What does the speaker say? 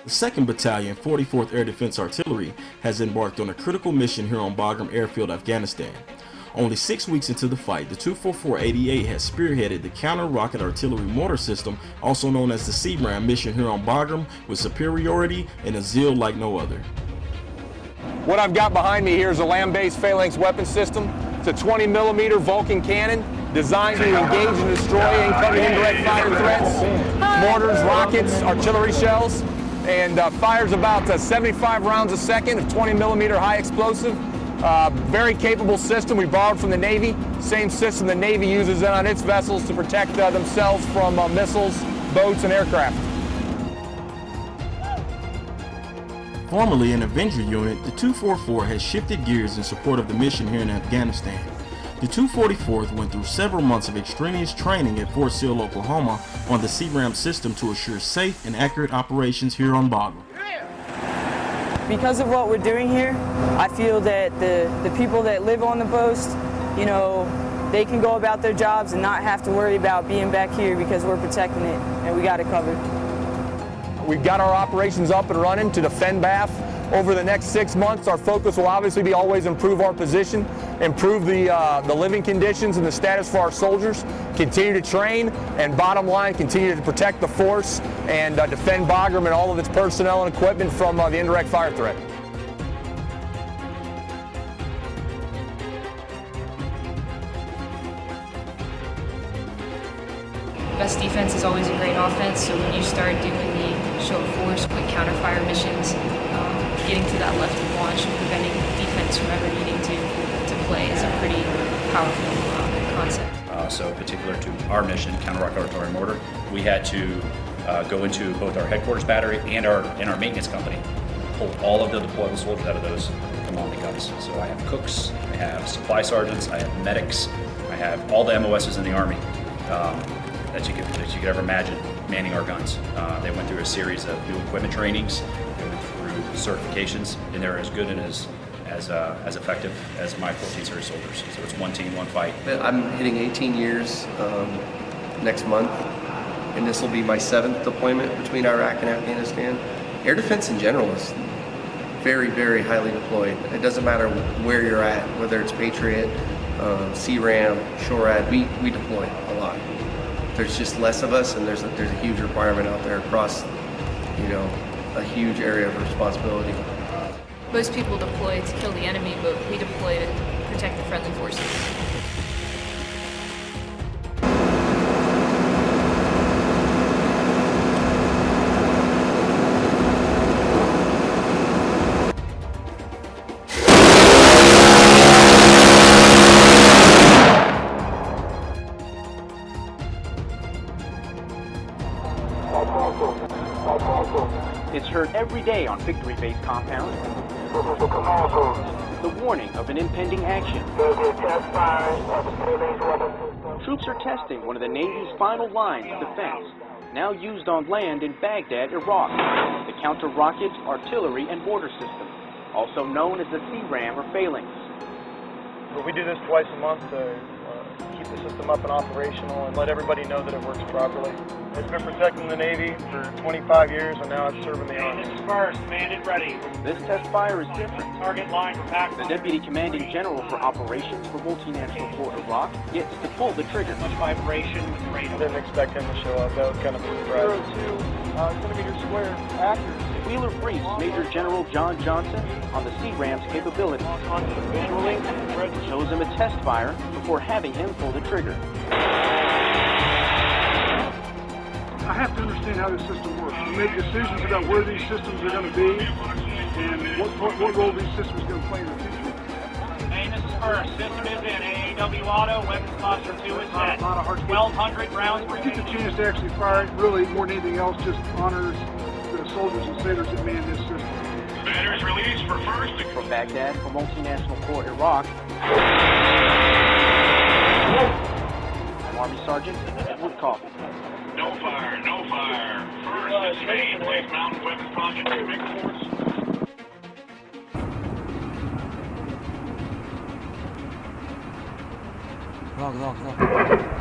The 2nd Battalion, 44th Air Defense Artillery, has embarked on a critical mission here on Bagram Airfield, Afghanistan. Only 6 weeks into the fight, the 244-88 has spearheaded the counter-rocket artillery mortar system, also known as the CRAM mission here on Bagram, with superiority and a zeal like no other. What I've got behind me here is a land-based phalanx weapon system. It's a 20mm Vulcan cannon designed to engage and destroy incoming indirect fire threats, mortars, rockets, artillery shells, and fires about 75 rounds a second of 20mm high explosive. Very capable system we borrowed from the Navy. Same system the Navy uses on its vessels to protect themselves from missiles, boats, and aircraft. Formerly an Avenger unit, the 244 has shifted gears in support of the mission here in Afghanistan. The 244th went through several months of extraneous training at Fort Sill, Oklahoma on the CRAM system to assure safe and accurate operations here on Bagram. Because of what we're doing here, I feel that the people that live on the post, you know, they can go about their jobs and not have to worry about being back here because we're protecting it and we got it covered. We've got our operations up and running to defend Bath. Over the next 6 months, our focus will obviously be always improve our position, improve the living conditions and the status for our soldiers, continue to train, and bottom line, continue to protect the force and defend Bagram and all of its personnel and equipment from the indirect fire threat. Best defense is always a great offense, so when you start doing the show of force, quick counter-fire missions, getting to that left launch and preventing defense from ever needing to play is a pretty powerful concept. So particular to our mission, counter-rocket artillery mortar, we had to go into both our headquarters battery and our maintenance company, pull all of the deployable soldiers out of those, come on the guns. So I have cooks, I have supply sergeants, I have medics, I have all the MOSs in the Army that you could ever imagine manning our guns. They went through a series of new equipment trainings, they went through certifications, and they're as good and as effective as my 14 series soldiers. So it's one team, one fight. I'm hitting 18 years next month, and this will be my 7th deployment between Iraq and Afghanistan. Air defense in general is very, very highly deployed. It doesn't matter where you're at, whether it's Patriot, CRAM, SHORAD, we deploy a lot. There's just less of us, and there's a huge requirement out there across, you know, a huge area of responsibility. Most people deploy to kill the enemy, but we deploy to protect the friendly forces. It's heard every day on Victory Base compound. The warning of an impending action. Troops are testing one of the Navy's final lines of defense, now used on land in Baghdad, Iraq, the counter-rocket artillery and mortar system, also known as the CRAM or phalanx. But we do this twice a month to keep the system up and operational and let everybody know that it works properly. It's been protecting the Navy for 25 years, and now it's serving the Army. This is first, commanded ready. This test fire is different. Target line for pack. The Deputy Commanding General for Operations for Multinational Fort Iraq gets to pull the trigger. Much vibration with the radar. I didn't expect him to show up. That was kind of a surprise. 0-2 centimeter square accuracy. Wheeler briefs Major General John Johnson on the CRAM's capabilities. Visually, Shows him a test fire before having him pull the trigger. I have to understand how this system works. We make decisions about where these systems are going to be and what role these systems are going to play in the future. Hey, this is first. System is in. AAW auto. Weapons cluster 2 is set. 1,200 rounds per get the chance to actually fire it, really, more than anything else, just honors the soldiers and sailors that man this system. Batteries released for first. From Baghdad for Multinational Fort Iraq, Army Sergeant Edward Coffin. No fire, no fire. First, main, place mountain weapons project to make force. Lock.